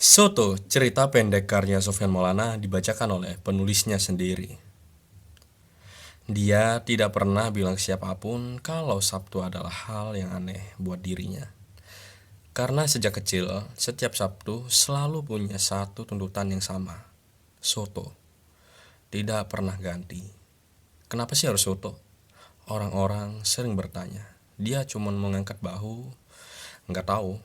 Soto, cerita pendek karya Sofyan Maulana dibacakan oleh penulisnya sendiri. Dia tidak pernah bilang siapapun kalau Sabtu adalah hal yang aneh buat dirinya. Karena sejak kecil, setiap Sabtu selalu punya satu tuntutan yang sama. Soto. Tidak pernah ganti. Kenapa sih harus soto? Orang-orang sering bertanya. Dia cuma mengangkat bahu. Nggak tahu.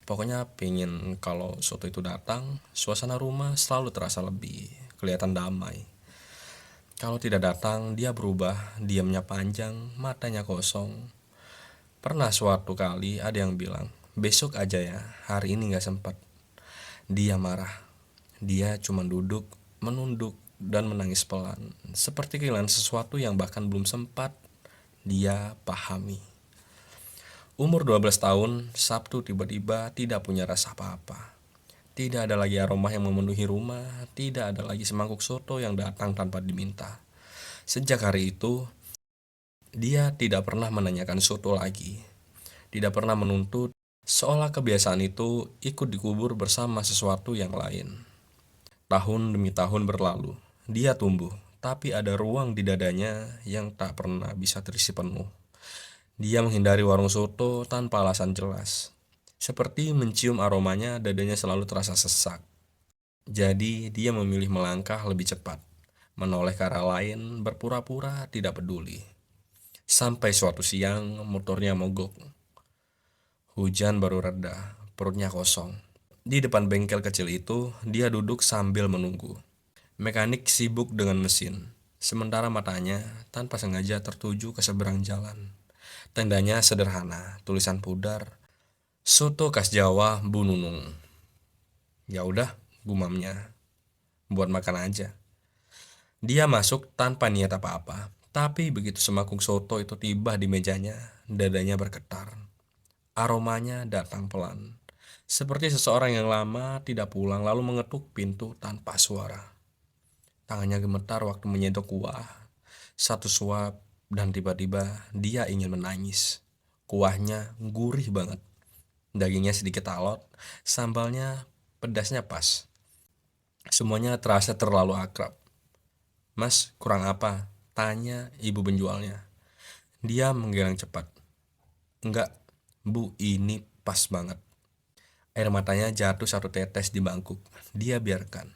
Pokoknya pengen kalau soto itu datang, suasana rumah selalu terasa lebih kelihatan damai. Kalau tidak datang, dia berubah, diamnya panjang, matanya kosong. Pernah suatu kali ada yang bilang, besok aja ya, hari ini gak sempat. Dia marah. Dia cuma duduk, menunduk, dan menangis pelan. Seperti kehilangan sesuatu yang bahkan belum sempat dia pahami. Umur 12 tahun, Sabtu tiba-tiba tidak punya rasa apa-apa. Tidak ada lagi aroma yang memenuhi rumah, tidak ada lagi semangkuk soto yang datang tanpa diminta. Sejak hari itu, dia tidak pernah menanyakan soto lagi. Tidak pernah menuntut, seolah kebiasaan itu ikut dikubur bersama sesuatu yang lain. Tahun demi tahun berlalu, dia tumbuh, tapi ada ruang di dadanya yang tak pernah bisa terisi penuh. Dia menghindari warung soto tanpa alasan jelas. Seperti mencium aromanya, dadanya selalu terasa sesak. Jadi, dia memilih melangkah lebih cepat, menoleh ke arah lain, berpura-pura tidak peduli. Sampai suatu siang, motornya mogok. Hujan baru reda, perutnya kosong. Di depan bengkel kecil itu, dia duduk sambil menunggu. Mekanik sibuk dengan mesin, sementara matanya tanpa sengaja tertuju ke seberang jalan. Tendanya sederhana, tulisan pudar, soto khas Jawa Bu Nunung. Ya udah, gumamnya, buat makan aja. Dia masuk tanpa niat apa-apa, tapi begitu semangkuk soto itu tiba di mejanya, dadanya bergetar. Aromanya datang pelan, seperti seseorang yang lama tidak pulang lalu mengetuk pintu tanpa suara. Tangannya gemetar waktu menyendok kuah. Satu suap, dan tiba-tiba dia ingin menangis. Kuahnya gurih banget. Dagingnya sedikit alot, sambalnya pedasnya pas. Semuanya terasa terlalu akrab. Mas, kurang apa? Tanya ibu penjualnya. Dia menggeleng cepat. Enggak, bu, ini pas banget. Air matanya jatuh satu tetes di mangkuk. Dia biarkan.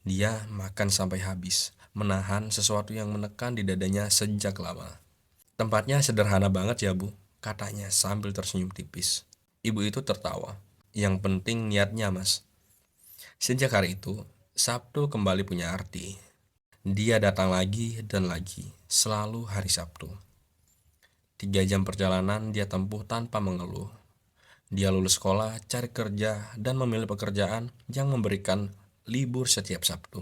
Dia makan sampai habis, menahan sesuatu yang menekan di dadanya sejak lama. Tempatnya sederhana banget ya bu, katanya sambil tersenyum tipis. Ibu itu tertawa. Yang penting niatnya mas. Sejak hari itu, Sabtu kembali punya arti. Dia datang lagi dan lagi, selalu hari Sabtu. 3 jam perjalanan dia tempuh tanpa mengeluh. Dia lulus sekolah, cari kerja, dan memilih pekerjaan yang memberikan libur setiap Sabtu.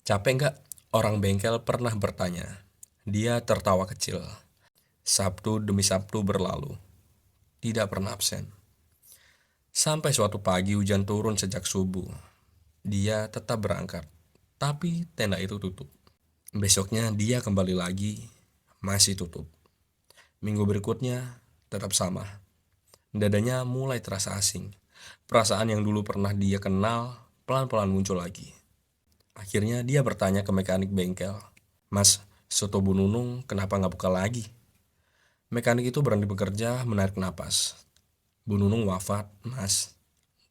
Capek nggak? Orang bengkel pernah bertanya. Dia tertawa kecil. Sabtu demi Sabtu berlalu. Tidak pernah absen. Sampai suatu pagi hujan turun sejak subuh. Dia tetap berangkat. Tapi tenda itu tutup. Besoknya dia kembali lagi. Masih tutup. Minggu berikutnya tetap sama. Dadanya mulai terasa asing. Perasaan yang dulu pernah dia kenal pelan-pelan muncul lagi. Akhirnya dia bertanya ke mekanik bengkel. Mas, soto Bu Nunung kenapa nggak buka lagi? Mekanik itu berhenti bekerja, menarik napas. Bu Nunung wafat, mas.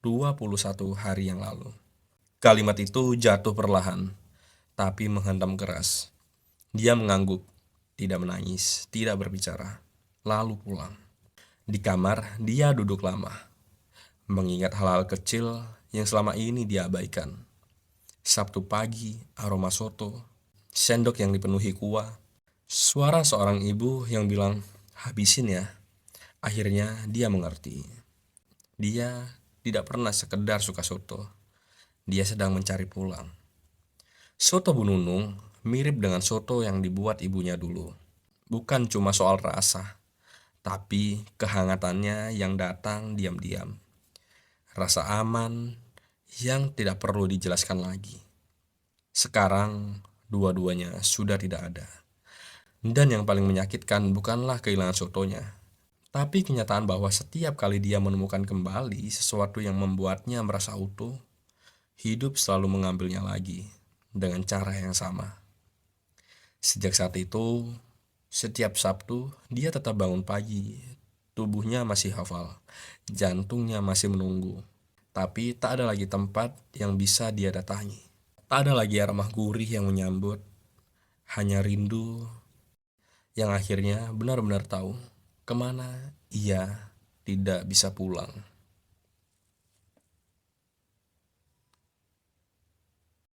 21 hari yang lalu. Kalimat itu jatuh perlahan, tapi menghentam keras. Dia mengangguk, tidak menangis, tidak berbicara. Lalu pulang. Di kamar, dia duduk lama. Mengingat hal-hal kecil yang selama ini dia abaikan. Sabtu pagi, aroma soto, sendok yang dipenuhi kuah, suara seorang ibu yang bilang, habisin ya. Akhirnya dia mengerti. Dia tidak pernah sekedar suka soto. Dia sedang mencari pulang. Soto Bu Nunung mirip dengan soto yang dibuat ibunya dulu. Bukan cuma soal rasa, tapi kehangatannya yang datang diam-diam. Rasa aman yang tidak perlu dijelaskan lagi. Sekarang dua-duanya sudah tidak ada. Dan yang paling menyakitkan bukanlah kehilangan sotonya, tapi kenyataan bahwa setiap kali dia menemukan kembali sesuatu yang membuatnya merasa utuh, hidup selalu mengambilnya lagi dengan cara yang sama. Sejak saat itu, setiap Sabtu dia tetap bangun pagi. Tubuhnya masih hafal, jantungnya masih menunggu. Tapi tak ada lagi tempat yang bisa dia datangi. Tak ada lagi aroma gurih yang menyambut, hanya rindu yang akhirnya benar-benar tahu kemana ia tidak bisa pulang.